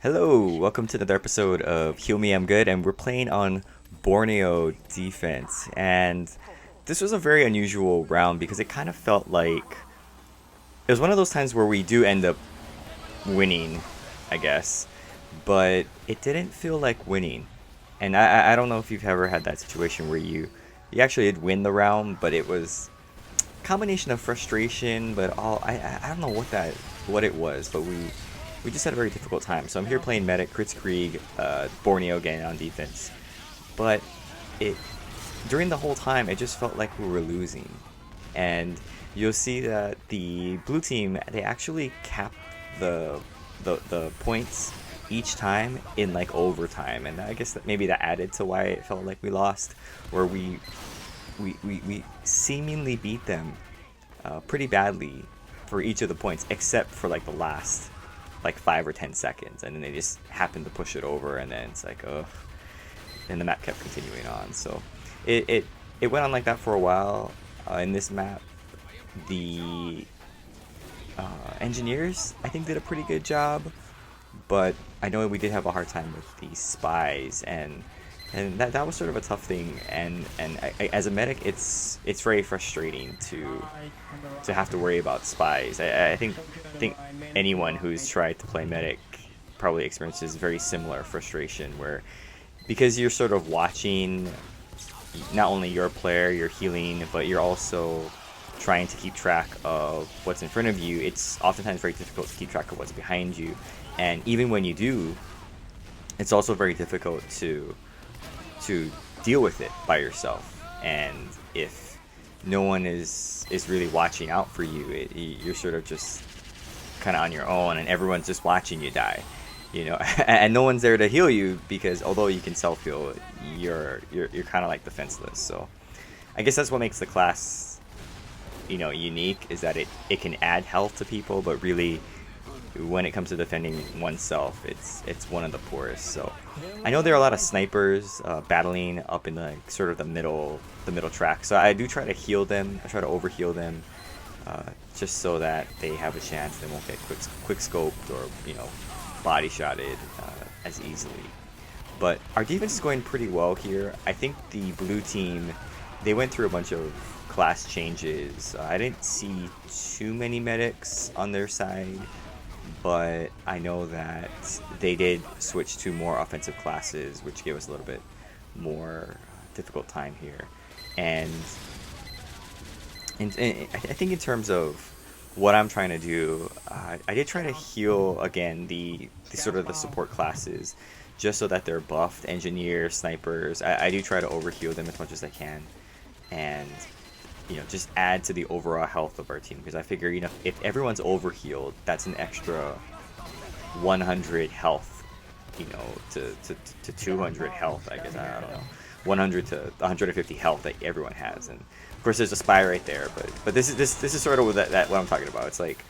Hello, welcome to another episode of Heal Me, I'm Good, and we're playing on Borneo defense. And this was a very unusual round because it kind of felt like it was one of those times where we do end up winning, I guess, but it didn't feel like winning. And I don't know if you've ever had that situation where you actually did win the round, but it was a combination of frustration, but I don't know what it was, but we just had a very difficult time. So I'm here playing Medic, Kritzkrieg, Borneo again on defense. But it during the whole time, it just felt like we were losing. And you'll see that the blue team, they actually capped the points each time in like overtime. And I guess that maybe that added to why it felt like we lost, where we seemingly beat them pretty badly for each of the points, except for like the last like 5 or 10 seconds, and then they just happened to push it over, and then it's like, ugh, and the map kept continuing on. So it went on like that for a while. In this map, the engineers, I think, did a pretty good job, but I know we did have a hard time with the spies, and that was sort of a tough thing. And as a medic, it's very frustrating to have to worry about spies. I think anyone who's tried to play medic probably experiences very similar frustration, where because you're sort of watching not only your player, you're healing, but you're also trying to keep track of what's in front of you. It's oftentimes very difficult to keep track of what's behind you, and even when you do, it's also very difficult to deal with it by yourself. And if no one is really watching out for you, you're sort of just kind of on your own, and everyone's just watching you die, and no one's there to heal you, because although you can self heal, you're kind of like defenseless. So I guess that's what makes the class unique, is that it can add health to people, but really when it comes to defending oneself, it's one of the poorest. So I know there are a lot of snipers battling up in the sort of the middle track, so I do try to heal them. I try to overheal them, just so that they have a chance. They won't get quick scoped or body shotted as easily. But our defense is going pretty well here. I think the blue team, they went through a bunch of class changes. I didn't see too many medics on their side, but I know that they did switch to more offensive classes, which gave us a little bit more difficult time here. And I think in terms of what I'm trying to do, I did try to heal again the sort of the support classes, just so that they're buffed. Engineers, snipers, I do try to overheal them as much as I can, and just add to the overall health of our team, because I figure if everyone's overhealed, that's an extra 100 health, to 200 health, I guess. I don't know, 100 to 150 health that everyone has. And of course there's a spy right there, but this is sort of that what I'm talking about. It's like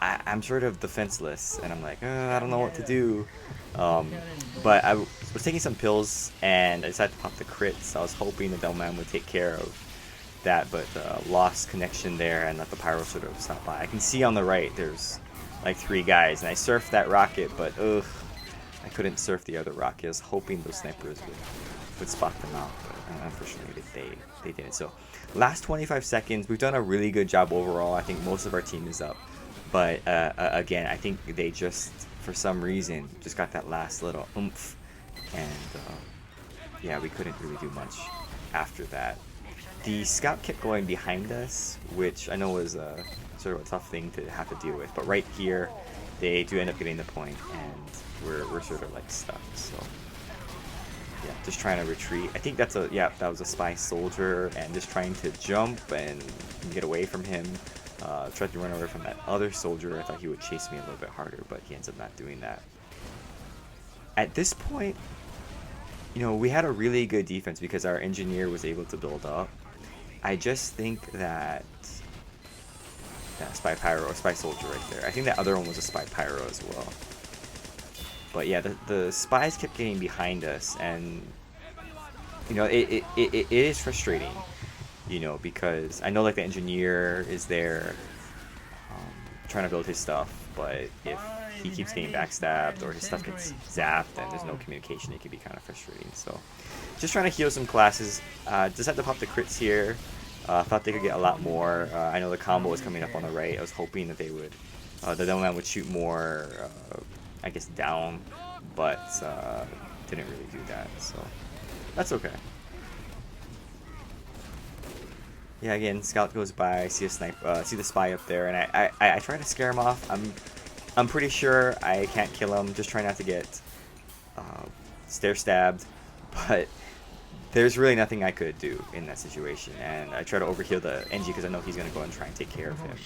I'm sort of defenseless, and I'm like, I don't know what to do. But I was taking some pills, and I decided to pop the crits. I was hoping the Delman would take care of that, but lost connection there, and let the pyro sort of stop by. I can see on the right there's like 3 guys, and I surfed that rocket, but I couldn't surf the other rocket. I was hoping those snipers would spot them out, but unfortunately they didn't. So last 25 seconds, we've done a really good job overall. I think most of our team is up, but again, I think they just, for some reason, just got that last little oomph, and yeah, we couldn't really do much after that. The scout kept going behind us, which I know was sort of a tough thing to have to deal with. But right here, they do end up getting the point, and we're sort of like stuck. So yeah, just trying to retreat. I think that was a spy soldier, and just trying to jump and get away from him. Tried to run away from that other soldier. I thought he would chase me a little bit harder, but he ends up not doing that. At this point, we had a really good defense because our engineer was able to build up. I just think that spy pyro or spy soldier right there, I think that other one was a spy pyro as well. But yeah, the spies kept getting behind us, and it is frustrating, because I know like the engineer is there trying to build his stuff, but if he keeps getting backstabbed or his stuff gets zapped and there's no communication. It can be kind of frustrating. So just trying to heal some classes. Just had to pop the crits here. Thought they could get a lot more. I know the combo was coming up on the right. I was hoping that they would, the Demo Man would shoot more, I guess, down, but didn't really do that. So that's okay. Yeah, again, Scout goes by, see a sniper, see the spy up there, and I try to scare him off. I'm pretty sure I can't kill him. Just try not to get stair stabbed, but there's really nothing I could do in that situation. And I try to overheal the NG because I know he's gonna go and try and take care of him.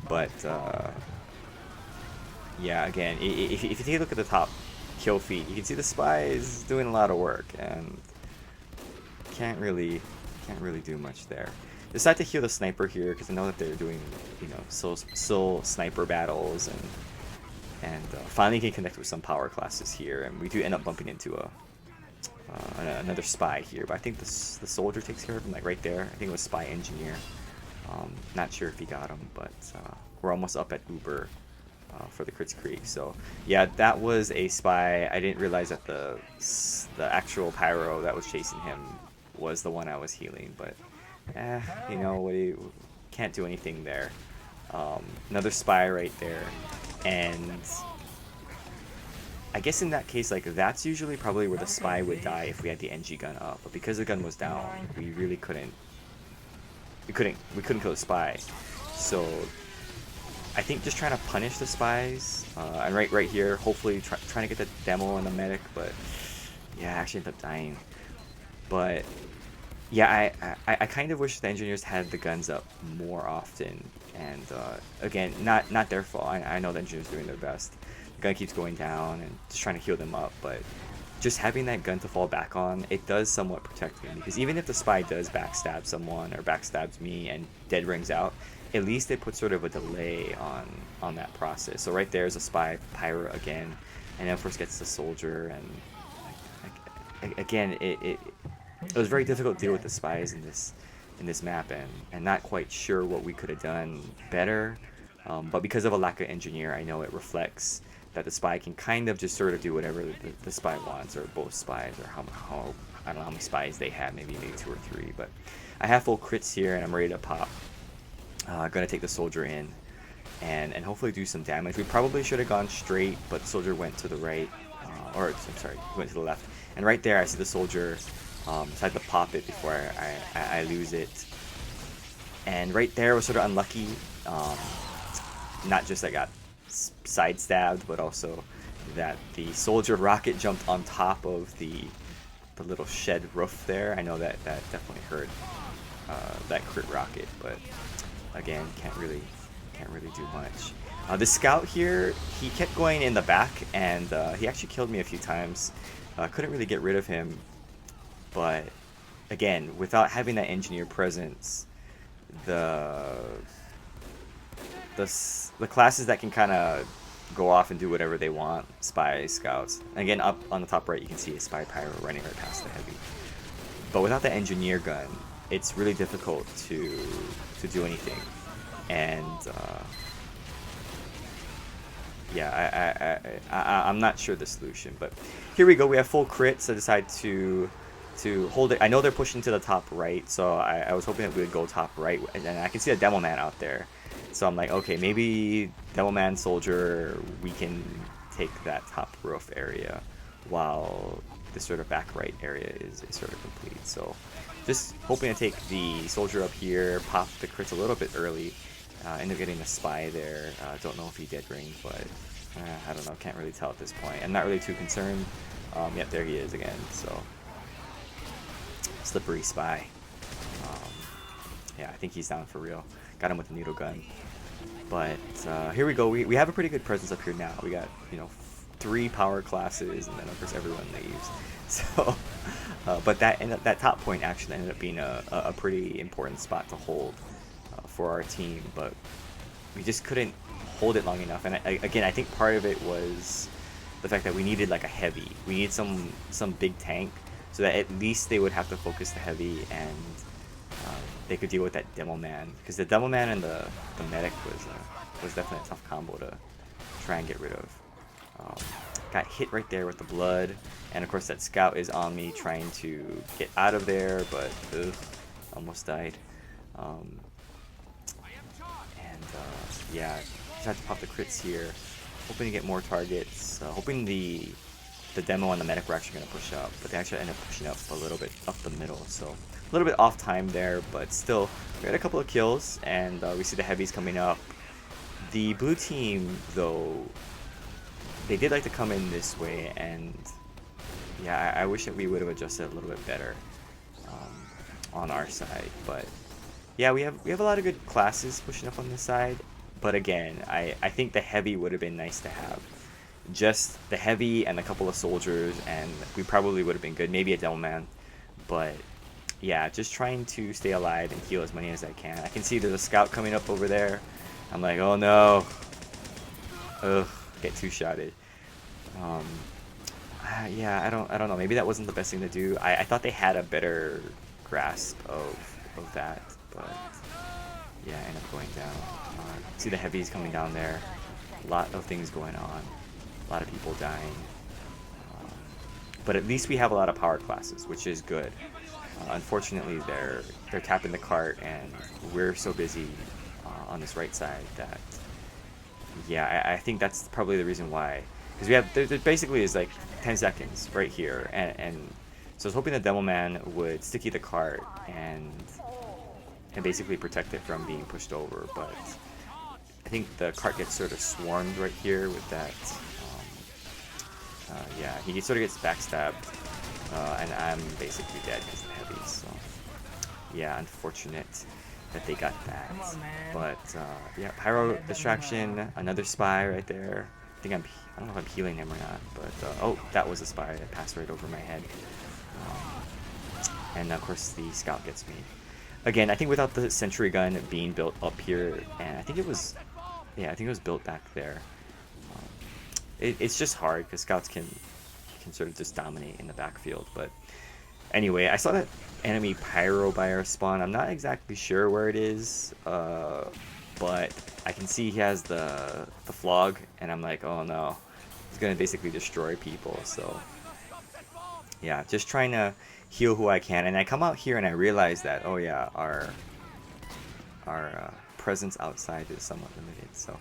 But yeah, again, if you take a look at the top kill feed, you can see the spy is doing a lot of work and can't really do much there. Decide to heal the sniper here because I know that they're doing, you know, soul sniper battles, and finally can connect with some power classes here, and we do end up bumping into another spy here, but I think the soldier takes care of him, like right there. I think it was spy engineer. Not sure if he got him, but we're almost up at Uber for the Crits Creek. So yeah, that was a spy. I didn't realize that the actual pyro that was chasing him was the one I was healing, but you know, can't do anything there. Another spy right there, and I guess in that case, like, that's usually probably where the spy would die if we had the NG gun up, but because the gun was down, we really couldn't kill the spy. So I think just trying to punish the spies, and right here, hopefully trying to get the demo and the medic, but yeah, I actually ended up dying. But yeah, I kind of wish the engineers had the guns up more often, and again, not their fault. I know the engineers are doing their best. The gun keeps going down and just trying to heal them up, but just having that gun to fall back on, it does somewhat protect me, because even if the spy does backstab someone or backstabs me and dead rings out, at least it puts sort of a delay on that process. So right there is a spy pyro again, and then of course gets the soldier, and again, it was very difficult to deal with the spies in this map, and not quite sure what we could have done better. But because of a lack of engineer, I know it reflects that the spy can kind of just sort of do whatever the spy wants, or both spies, or how I don't know how many spies they have, maybe 2 or 3. But I have full crits here, and I'm ready to pop. Gonna take the soldier in, and hopefully do some damage. We probably should have gone straight, but the soldier went to the right, or I'm sorry, went to the left. And right there, I see the soldier. So I had to pop it before I lose it. And right there was sort of unlucky. Not just I got side stabbed, but also that the soldier rocket jumped on top of the little shed roof there. I know that definitely hurt that crit rocket, but again, can't really do much. The scout here, he kept going in the back, and he actually killed me a few times. Couldn't really get rid of him. But again, without having that engineer presence, the classes that can kind of go off and do whatever they want, spies, scouts. And again, up on the top right, you can see a spy pyro running right past the heavy. But without the engineer gun, it's really difficult to do anything. And yeah, I'm not sure the solution, but here we go. We have full crits. I decide to hold it. I know they're pushing to the top right, so I was hoping that we would go top right, and I can see a demo man out there. So I'm like, okay, maybe demo man soldier, we can take that top roof area while this sort of back right area is sort of complete. So just hoping to take the soldier up here, pop the crits a little bit early, end up getting a spy there. Don't know if he dead ringed, but I don't know, can't really tell at this point. I'm not really too concerned. Yep, there he is again. So slippery spy. Yeah, I think he's down for real. Got him with the needle gun. But here we go. We have a pretty good presence up here now. We got, you know, 3 power classes, and then of course everyone leaves. So, but that top point actually ended up being a pretty important spot to hold for our team. But we just couldn't hold it long enough. And again, I think part of it was the fact that we needed like a heavy. We needed some big tank, so that at least they would have to focus the heavy, and they could deal with that demo man, because the demo man and the medic was definitely a tough combo to try and get rid of. Got hit right there with the blood, and of course that scout is on me trying to get out of there, but ugh, almost died. Yeah, just have to pop the crits here, hoping to get more targets, hoping the demo and the medic were actually going to push up, but they actually ended up pushing up a little bit up the middle, so a little bit off time there, but still, we had a couple of kills, and we see the heavies coming up. The blue team, though, they did like to come in this way, and yeah, I wish that we would have adjusted a little bit better on our side, but yeah, we have a lot of good classes pushing up on this side, but again, I think the heavy would have been nice to have. Just the heavy and a couple of soldiers, and we probably would have been good. Maybe a devil man, but yeah, just trying to stay alive and heal as many as I can. I can see there's a scout coming up over there. I'm like, oh no. Ugh, get two-shotted. Yeah, I don't know. Maybe that wasn't the best thing to do. I thought they had a better grasp of that, but yeah, I ended up going down. See the heavies coming down there. A lot of things going on. A lot of people dying. But at least we have a lot of power classes, which is good. Unfortunately, they're tapping the cart, and we're so busy on this right side that, yeah, I think that's probably the reason why. Because we have, there basically is like 10 seconds right here, and so I was hoping the Devilman would sticky the cart and basically protect it from being pushed over, but I think the cart gets sort of swarmed right here with that. Yeah, he sort of gets backstabbed, and I'm basically dead because of the heavies. So yeah, unfortunate that they got that. But yeah, pyro distraction, another spy right there. I don't know if I'm healing him or not, but oh, that was a spy that passed right over my head. And of course the scout gets me. Again, I think without the sentry gun being built up here, and I think it was built back there. It's just hard because scouts can sort of just dominate in the backfield. But anyway, I saw that enemy pyro by our spawn. I'm not exactly sure where it is, but I can see he has the flog, and I'm like, oh no, he's gonna basically destroy people. So yeah, just trying to heal who I can, and I come out here and I realize that, oh yeah, our presence outside is somewhat limited. So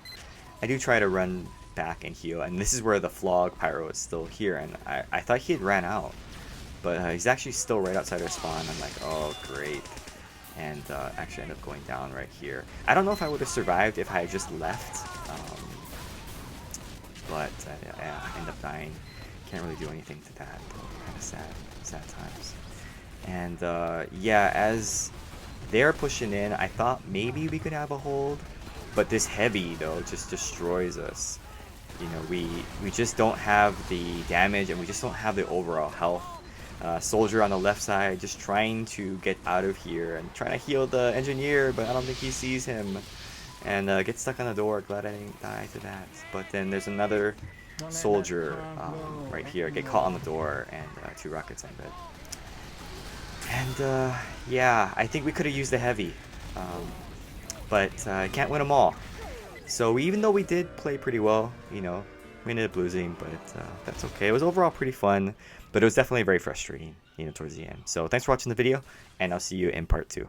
I do try to run back and heal, and this is where the flog pyro is still here, and I thought he had ran out, but he's actually still right outside our spawn. I'm like, oh great, and actually end up going down right here. I don't know if I would have survived if I had just left, but yeah, I end up dying. Can't really do anything to that. Kind of sad times. And yeah, as they're pushing in, I thought maybe we could have a hold, but this heavy though just destroys us. You know, we just don't have the damage, and we just don't have the overall health. Soldier on the left side just trying to get out of here and trying to heal the engineer, but I don't think he sees him, and gets stuck on the door. Glad I didn't die to that. But then there's another soldier right here, get caught on the door, and 2 rockets on bed. And yeah, I think we could have used the heavy, but I can't win them all. So even though we did play pretty well, you know, we ended up losing, but that's okay. It was overall pretty fun, but it was definitely very frustrating, you know, towards the end. So thanks for watching the video, and I'll see you in part 2.